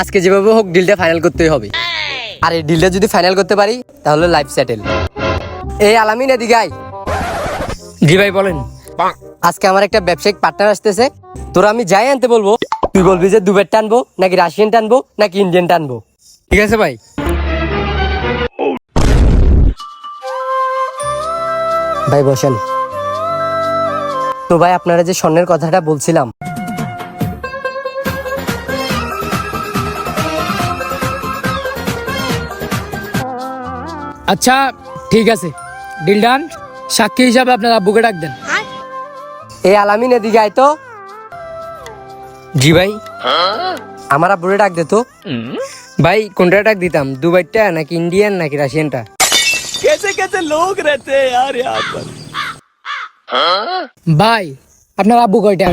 আজকে যেভাবে হোক ডিলটা ফাইনাল করতেই হবে। আর এই ডিলটা যদি ফাইনাল করতে পারি তাহলে লাইফ সেটেল। এই আলামিন এদিকে আয়। জি ভাই বলেন। আজকে আমার একটা ব্যবসায়িক পার্টনার আসতেছে, তোরা আমি যাই আনতে বলবো, তুই বলবি যে দুবাই টানবো নাকি রাশিয়ান টানবো নাকি ইন্ডিয়ান টানবো। ঠিক আছে ভাই। ভাই বসেন। তো ভাই আপনারা যে স্বর্ণের কথাটা বলছিলাম, আচ্ছা ঠিক আছে, ডিল ডান। সাক্ষী হিসাবে আপনার আব্বুকে ডাক দেন। এই আলামিন এদিকে আয় তো। জি ভাই। আমার আব্বুরে ডাক দে তো। ভাই কোনটা ডাক দিতাম, দুবাইটা নাকি ইন্ডিয়ান নাকি রাশিয়ানটা? ভাই আপনার আব্বু কয়টা?